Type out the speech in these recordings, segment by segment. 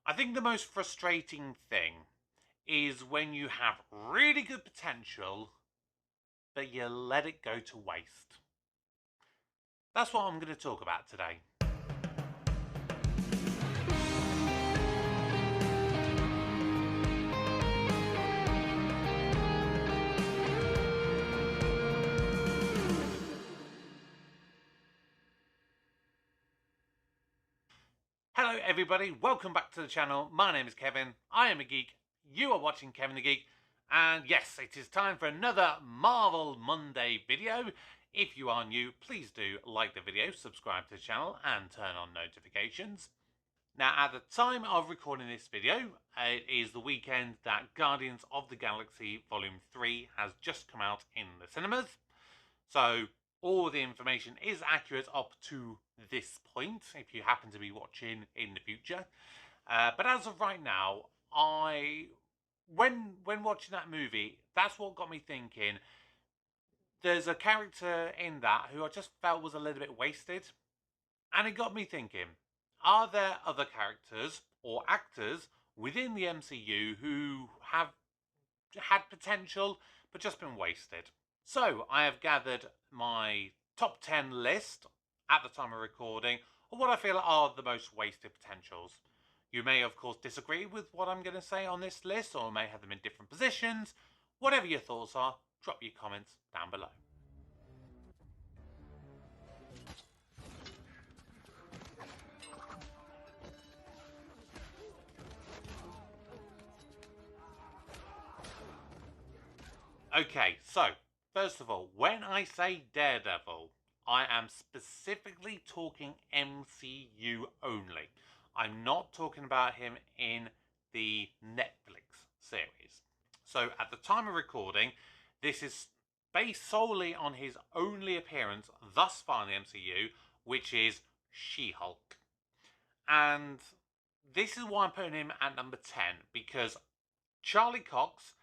I think the most frustrating thing is when you have really good potential, but you let it go to waste. That's what I'm going to talk about today. Hello everybody, welcome back to the channel. My name is Kevin, I am a geek, you are watching Kevin the Geek, and yes, it is time for another Marvel Monday video. If you are new, please do like the video, subscribe to the channel and turn on notifications. Now at the time of recording this video, it is the weekend that Guardians of the Galaxy Volume 3 has just come out in the cinemas. So all the information is accurate up to this point, if you happen to be watching in the future. But as of right now, when watching that movie, that's what got me thinking. There's a character in that who I just felt was a little bit wasted. And it got me thinking, are there other characters or actors within the MCU who have had potential but just been wasted? So I have gathered my top 10 list at the time of recording of what I feel are the most wasted potentials. You may of course disagree with what I'm going to say on this list, or may have them in different positions. Whatever your thoughts are, drop your comments down below. Okay, so first of all, when I say Daredevil, I am specifically talking MCU only. I'm not talking about him in the Netflix series. So at the time of recording, this is based solely on his only appearance thus far in the MCU, which is She-Hulk. And this is why I'm putting him at number 10, because Charlie Cox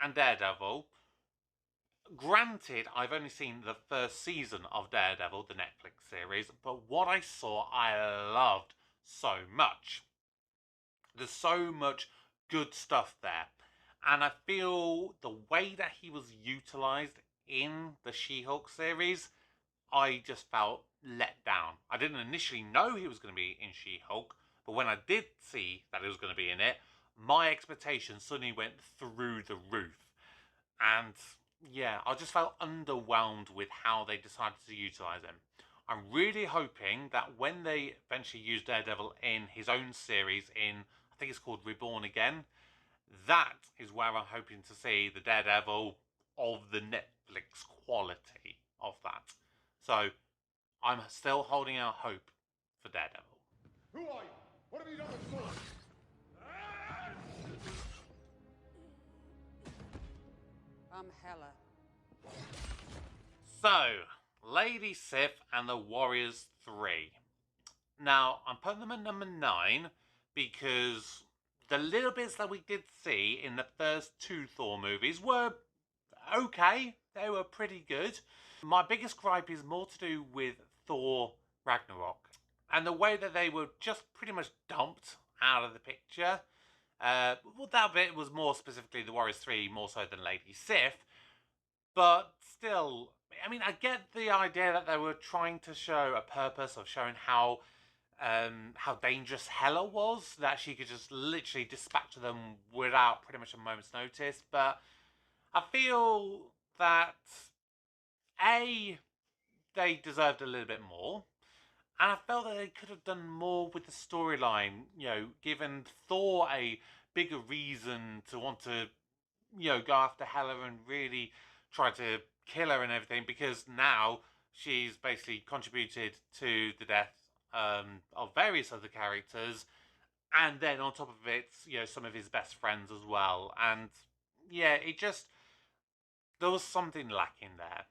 and Daredevil, granted, I've only seen the first season of Daredevil, the Netflix series, but what I saw, I loved so much. There's so much good stuff there. And I feel the way that he was utilised in the She-Hulk series, I just felt let down. I didn't initially know he was going to be in She-Hulk, but when I did see that he was going to be in it, my expectations suddenly went through the roof. And yeah, I just felt underwhelmed with how they decided to utilise him. I'm really hoping that when they eventually use Daredevil in his own series in, I think it's called Reborn Again, that is where I'm hoping to see the Daredevil of the Netflix quality of that. So I'm still holding out hope for Daredevil. Who are you? What have you done with Sword? I'm Hela. So, Lady Sif and the Warriors 3. Now, I'm putting them at number 9 because the little bits that we did see in the first two Thor movies were okay. They were pretty good. My biggest gripe is more to do with Thor Ragnarok and the way that they were just pretty much dumped out of the picture. Well, that bit was more specifically the Warriors 3, more so than Lady Sif. But still, I mean, I get the idea that they were trying to show a purpose of showing how dangerous Hela was, that she could just literally dispatch them without pretty much a moment's notice. But I feel that, A, they deserved a little bit more. And I felt that they could have done more with the storyline, you know, given Thor a bigger reason to want to, you know, go after Hela and really try to kill her and everything, because now she's basically contributed to the death of various other characters, and then on top of it, you know, some of his best friends as well. And yeah, it just, there was something lacking there.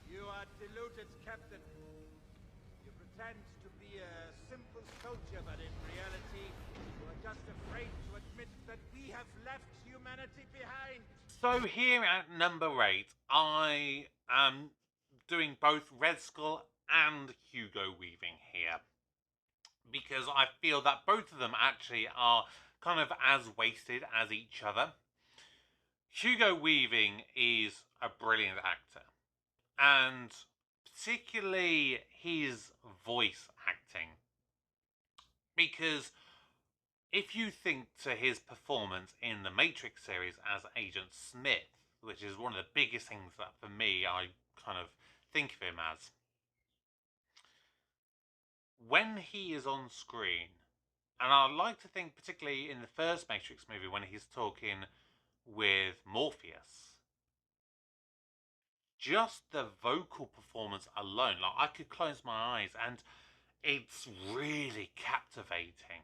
You are deluded, Captain. You pretend to be a simple soldier, but in reality, you are just afraid to admit that we have left humanity behind. So here at number 8, I am doing both Red Skull and Hugo Weaving here. because I feel that both of them actually are kind of as wasted as each other. Hugo Weaving is a brilliant actor, and particularly his voice acting, because if you think to his performance in the Matrix series as Agent Smith, which is one of the biggest things that for me I kind of think of him as, when he is on screen, and I like to think particularly in the first Matrix movie when he's talking with Morpheus, just the vocal performance alone, like I could close my eyes and it's really captivating.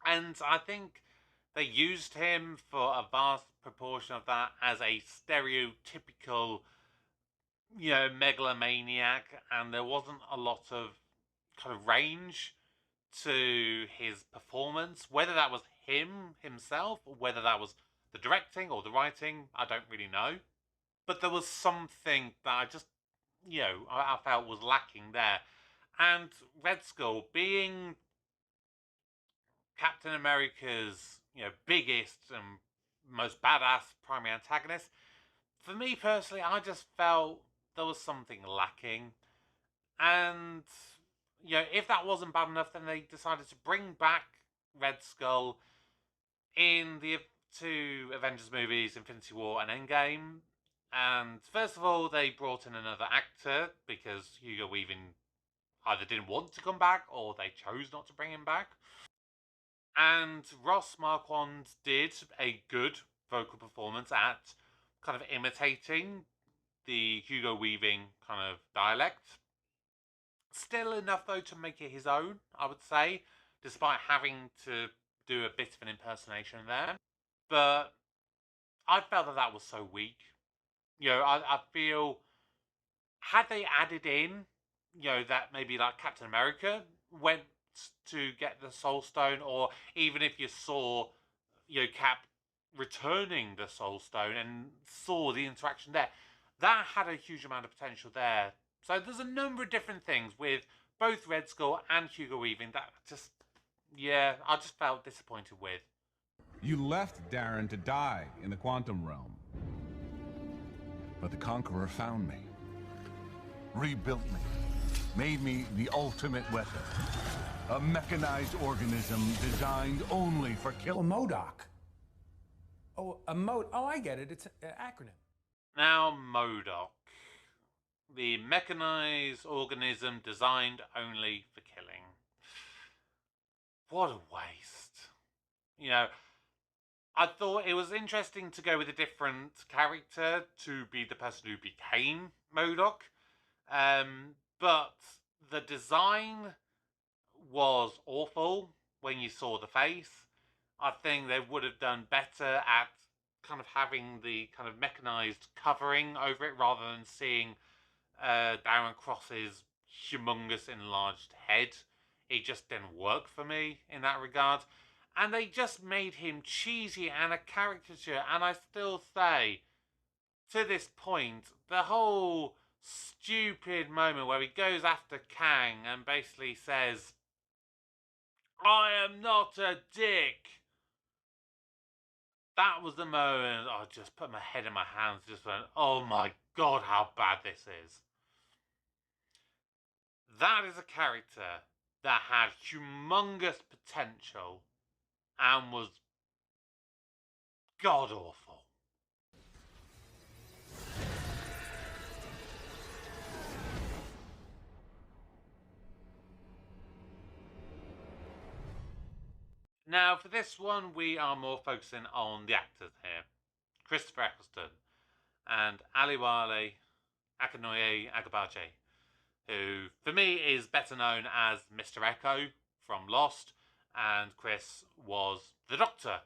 And I think they used him for a vast proportion of that as a stereotypical, megalomaniac, and there wasn't a lot of kind of range to his performance. Whether that was him himself, or whether that was the directing or the writing, I don't really know. But there was something that I just, I felt was lacking there. And Red Skull being Captain America's, biggest and most badass primary antagonist, for me personally, I just felt there was something lacking. And, if that wasn't bad enough, then they decided to bring back Red Skull in the two Avengers movies, Infinity War and Endgame. And first of all, they brought in another actor because Hugo Weaving either didn't want to come back or they chose not to bring him back. And Ross Marquand did a good vocal performance at kind of imitating the Hugo Weaving kind of dialect. Still enough, though, to make it his own, I would say, despite having to do a bit of an impersonation there. But I felt that that was so weak. I feel had they added in, that maybe like Captain America went to get the Soul Stone, or even if you saw, Cap returning the Soul Stone and saw the interaction there, that had a huge amount of potential there. So there's a number of different things with both Red Skull and Hugo Weaving that just, I just felt disappointed with. You left Darren to die in the quantum realm. But the Conqueror found me, rebuilt me, made me the ultimate weapon. A mechanized organism designed only for killing. Oh, MODOK. Oh, I get it. It's an acronym. Now, MODOK. The mechanized organism designed only for killing. What a waste. I thought it was interesting to go with a different character to be the person who became MODOK. But the design was awful when you saw the face. I think they would have done better at kind of having the kind of mechanized covering over it rather than seeing Darren Cross's humongous enlarged head. It just didn't work for me in that regard. And they just made him cheesy and a caricature. And I still say, to this point, the whole stupid moment where he goes after Kang and basically says, I am not a dick. That was the moment I just put my head in my hands, just went, oh my god, how bad this is. That is a character that had humongous potential and was god awful. Now, for this one, we are more focusing on the actors here. Christopher Eccleston and Aliwale Akinoye Agabache, who, for me, is better known as Mr. Echo from Lost, and Chris was the Doctor,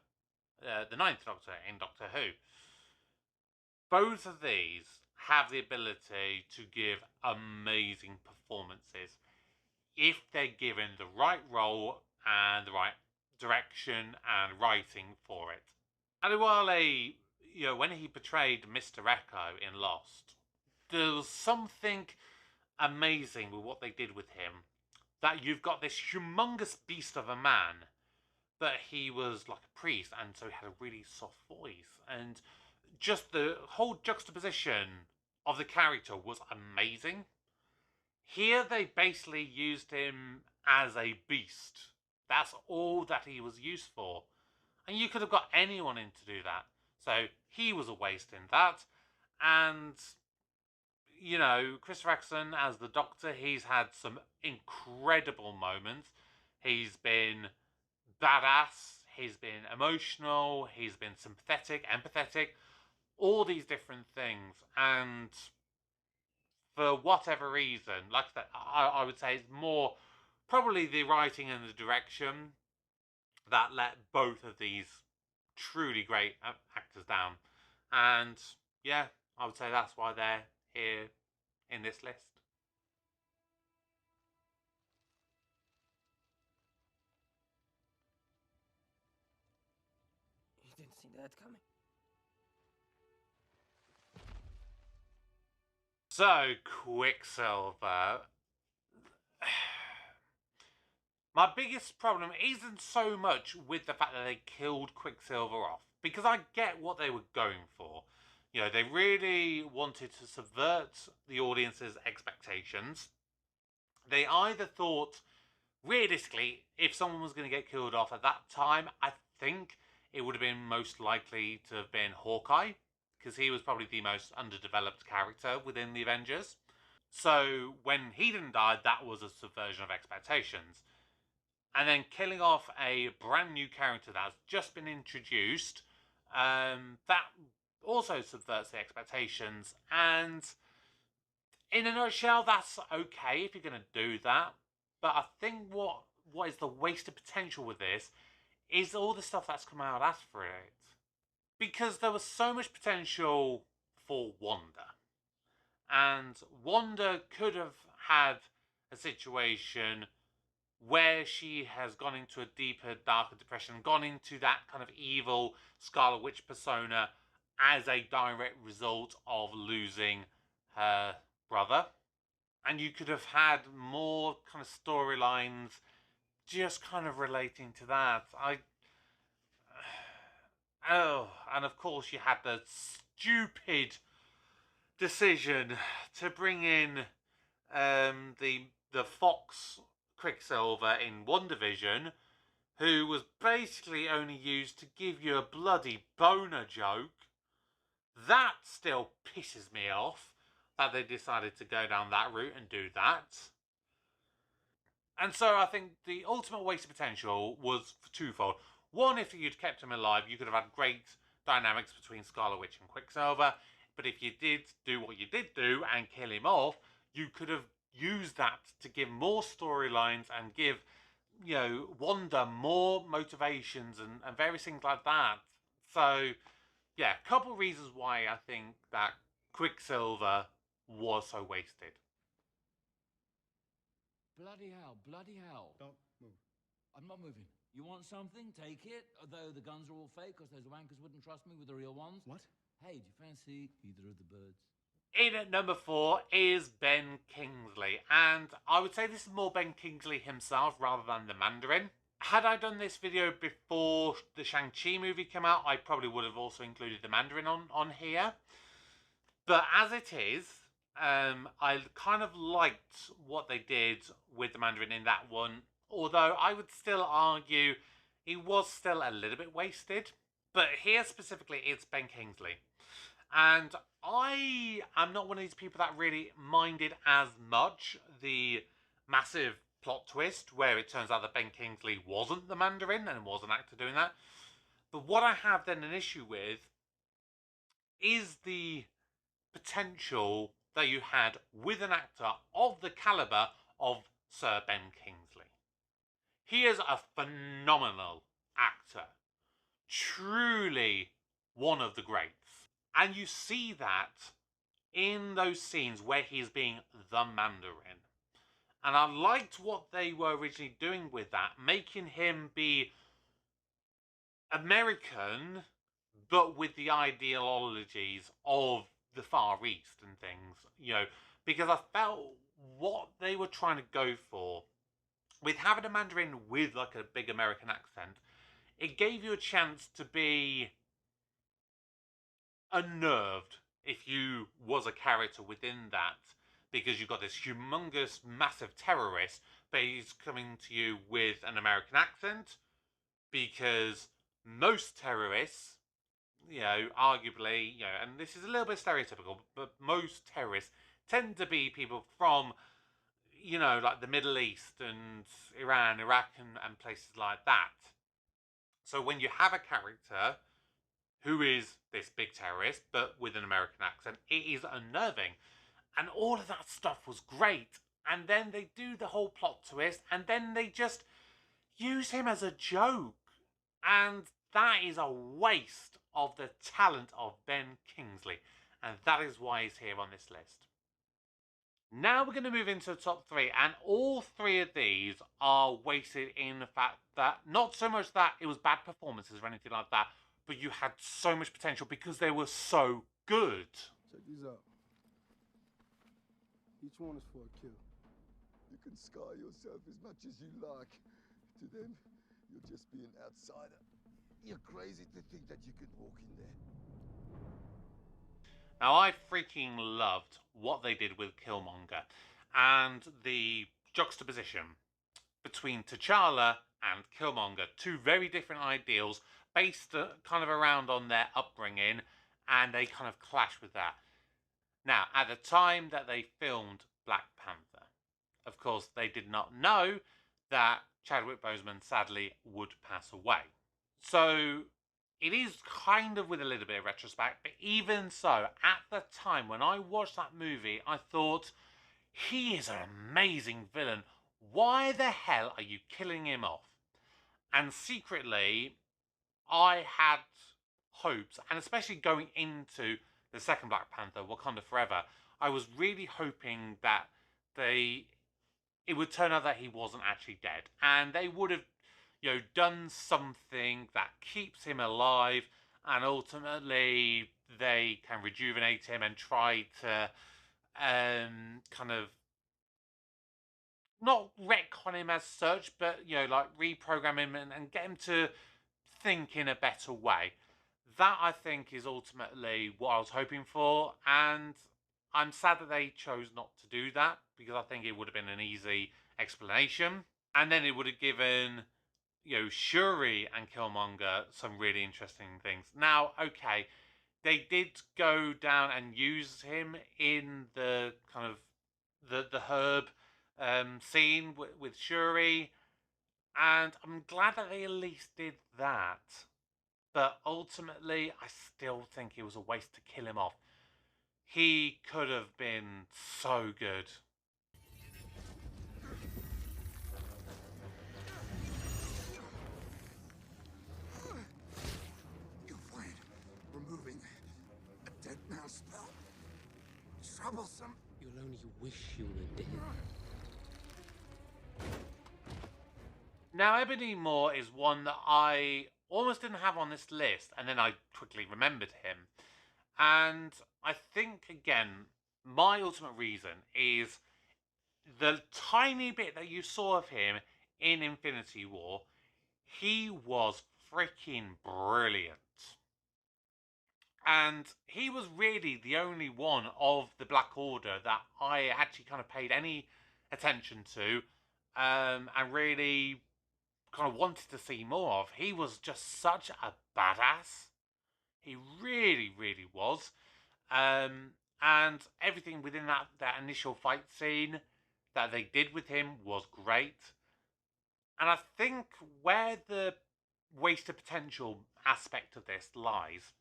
the Ninth Doctor in Doctor Who. Both of these have the ability to give amazing performances if they're given the right role and the right direction and writing for it. Aliwale, when he portrayed Mr. Echo in Lost, there was something amazing with what they did with him. that you've got this humongous beast of a man, but he was like a priest, and so he had a really soft voice, and just the whole juxtaposition of the character was amazing. Here they basically used him as a beast. That's all that he was used for. And you could have got anyone in to do that. So he was a waste in that. And, you know, Chris Eccleston as the Doctor, he's had some incredible moments. He's been badass, he's been emotional, he's been sympathetic, empathetic, all these different things. And for whatever reason, like that, I would say it's more probably the writing and the direction that let both of these truly great actors down. And yeah, I would say that's why they're here in this list. You didn't see that coming. So, Quicksilver. My biggest problem isn't so much with the fact that they killed Quicksilver off, because I get what they were going for. You know, they really wanted to subvert the audience's expectations. They either thought, realistically, if someone was going to get killed off at that time, I think it would have been most likely to have been Hawkeye, because he was probably the most underdeveloped character within the Avengers. So when he didn't die, that was a subversion of expectations. And then killing off a brand new character that's just been introduced, that also subverts the expectations. And in a nutshell, that's okay if you're going to do that. But I think what is the wasted potential with this is all the stuff that's come out after it. Because there was so much potential for Wanda. And Wanda could have had a situation where she has gone into a deeper, darker depression, gone into that kind of evil Scarlet Witch persona as a direct result of losing her brother. And you could have had more kind of storylines just kind of relating to that. And of course you had the stupid decision to bring in the Fox Quicksilver in WandaVision, who was basically only used to give you a bloody boner joke. That still pisses me off that they decided to go down that route and do that. And so I think the ultimate waste of potential was twofold. One, if you'd kept him alive, you could have had great dynamics between Scarlet Witch and Quicksilver. But if you did do what you did do and kill him off, you could have used that to give more storylines and give, you know, Wanda more motivations and various things like that. So, yeah, a couple of reasons why I think that Quicksilver was so wasted. Bloody hell, bloody hell. Don't move. I'm not moving. You want something? Take it. Although the guns are all fake because those wankers wouldn't trust me with the real ones. What? Hey, do you fancy either of the birds? In at number 4 is Ben Kingsley, and I would say this is more Ben Kingsley himself rather than the Mandarin. Had I done this video before the Shang-Chi movie came out, I probably would have also included the Mandarin on here. But as it is, I kind of liked what they did with the Mandarin in that one, although I would still argue he was still a little bit wasted. But here specifically, it's Ben Kingsley. And I am not one of these people that really minded as much the massive plot twist where it turns out that Ben Kingsley wasn't the Mandarin and was an actor doing that. But what I have then an issue with is the potential that you had with an actor of the caliber of Sir Ben Kingsley. He is a phenomenal actor. Truly one of the greats. And you see that in those scenes where he's being the Mandarin. And I liked what they were originally doing with that, making him be American, but with the ideologies of the Far East and things, you know, because I felt what they were trying to go for with having a Mandarin with like a big American accent, it gave you a chance to be unnerved if you was a character within that, because you've got this humongous, massive terrorist, but he's coming to you with an American accent, because most terrorists, arguably, and this is a little bit stereotypical, but most terrorists tend to be people from, like the Middle East and Iran, Iraq, and places like that. So when you have a character who is this big terrorist, but with an American accent, it is unnerving. And all of that stuff was great. And then they do the whole plot twist, and then they just use him as a joke. And that is a waste of the talent of Ben Kingsley. And that is why he's here on this list. Now we're going to move into the top three, and all three of these are wasted in the fact that, not so much that it was bad performances or anything like that, but you had so much potential because they were so good. Check these out. Each one is for a kill. You can scar yourself as much as you like. To them, you'll just be an outsider. You're crazy to think that you could walk in there. Now, I freaking loved what they did with Killmonger and the juxtaposition between T'Challa and Killmonger, two very different ideals based kind of around on their upbringing, and they kind of clash with that. Now, at the time that they filmed Black Panther, of course, they did not know that Chadwick Boseman sadly would pass away. So it is kind of with a little bit of retrospect, but even so, at the time when I watched that movie, I thought, he is an amazing villain. Why the hell are you killing him off? And secretly, I had hopes, and especially going into the second Black Panther, Wakanda Forever, I was really hoping that it would turn out that he wasn't actually dead, and they would have, done something that keeps him alive, and ultimately they can rejuvenate him and try to kind of not retcon him as such, but like reprogram him and get him to think in a better way. That, I think, is ultimately what I was hoping for, and I'm sad that they chose not to do that, because I think it would have been an easy explanation, and then it would have given Shuri and Killmonger some really interesting things. Now, okay, they did go down and use him in the kind of the herb scene with Shuri, and I'm glad that they at least did that. But ultimately, I still think it was a waste to kill him off. He could have been so good. You'll find removing a dead mouse spell troublesome. You'll only wish you were dead. Now, Ebony Moore is one that I almost didn't have on this list, and then I quickly remembered him. And I think, again, my ultimate reason is the tiny bit that you saw of him in Infinity War. He was freaking brilliant. And he was really the only one of the Black Order that I actually kind of paid any attention to, and really kind of wanted to see more of. He was just such a badass. He really, really was. And everything within that initial fight scene that they did with him was great. And I think where the wasted potential aspect of this lies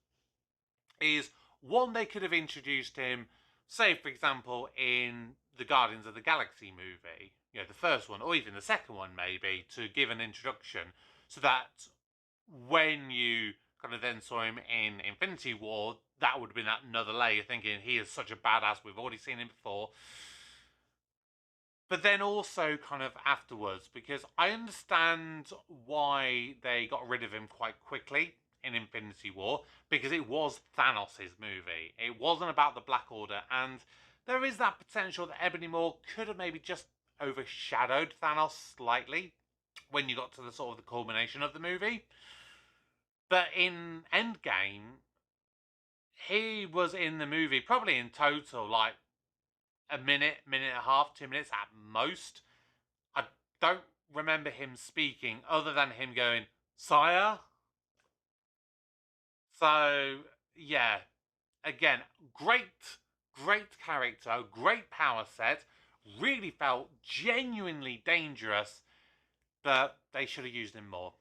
is, one, they could have introduced him, say, for example, in the Guardians of the Galaxy movie, the first one, or even the second one, maybe, to give an introduction, so that when you kind of then saw him in Infinity War, that would have been another layer, thinking he is such a badass, we've already seen him before. But then also kind of afterwards, because I understand why they got rid of him quite quickly in Infinity War, because it was Thanos' movie. It wasn't about the Black Order, and there is that potential that Ebony Moore could have maybe just overshadowed Thanos slightly when you got to the sort of the culmination of the movie. But in Endgame, he was in the movie probably in total like a minute, minute and a half, 2 minutes at most. I don't remember him speaking other than him going, "Sire." So, yeah, again, great character, great power set, really felt genuinely dangerous, but they should have used him more.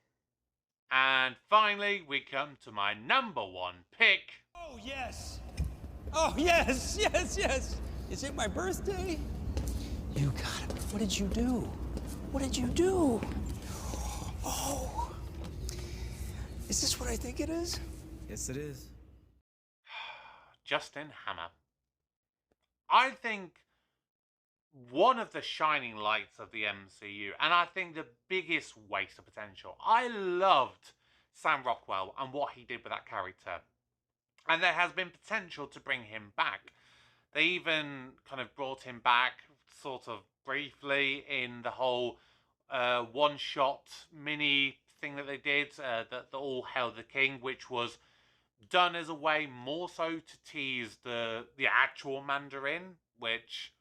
And finally, we come to my number one pick. Oh, yes. Oh, yes, yes, yes. Is it my birthday? You got it. What did you do? What did you do? Oh. Is this what I think it is? Yes, it is. Justin Hammer. I think one of the shining lights of the MCU, and I think the biggest waste of potential. I loved Sam Rockwell and what he did with that character. And there has been potential to bring him back. They even kind of brought him back sort of briefly in the whole one-shot mini thing that they did, the All Hail the King, which was done as a way more so to tease the actual Mandarin, which,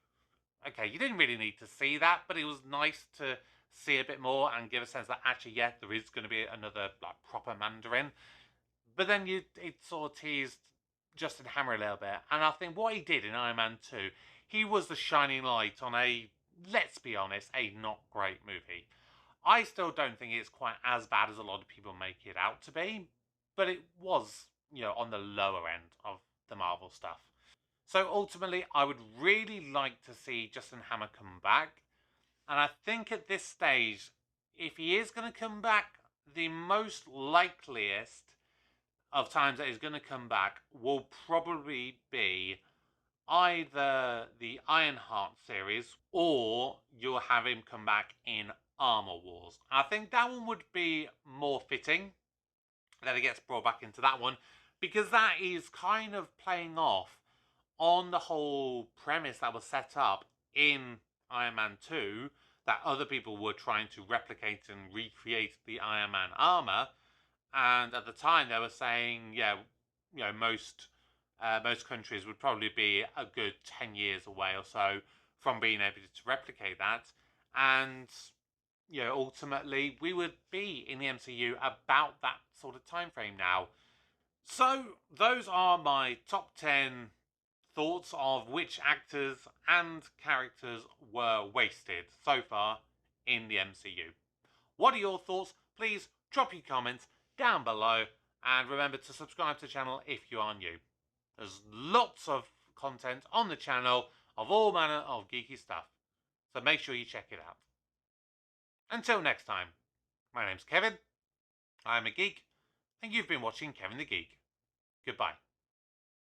okay, you didn't really need to see that, but it was nice to see a bit more and give a sense that actually, yeah, there is going to be another like proper Mandarin. But then it sort of teased Justin Hammer a little bit, and I think what he did in Iron Man 2, he was the shining light on a, let's be honest, a not great movie. I still don't think it's quite as bad as a lot of people make it out to be, but it was, on the lower end of the Marvel stuff. So ultimately, I would really like to see Justin Hammer come back. And I think at this stage, if he is going to come back, the most likeliest of times that he's going to come back will probably be either the Ironheart series or you'll have him come back in Armor Wars. I think that one would be more fitting that he gets brought back into that one, because that is kind of playing off on the whole premise that was set up in Iron Man 2, that other people were trying to replicate and recreate the Iron Man armor. And at the time, they were saying, yeah, most countries would probably be a good 10 years away or so from being able to replicate that. And, ultimately, we would be in the MCU about that sort of time frame now. So, those are my top 10 thoughts of which actors and characters were wasted so far in the MCU. What are your thoughts? Please drop your comments down below, and remember to subscribe to the channel if you are new. There's lots of content on the channel of all manner of geeky stuff, so make sure you check it out. Until next time, my name's Kevin, I'm a geek, and you've been watching Kevin the Geek. Goodbye.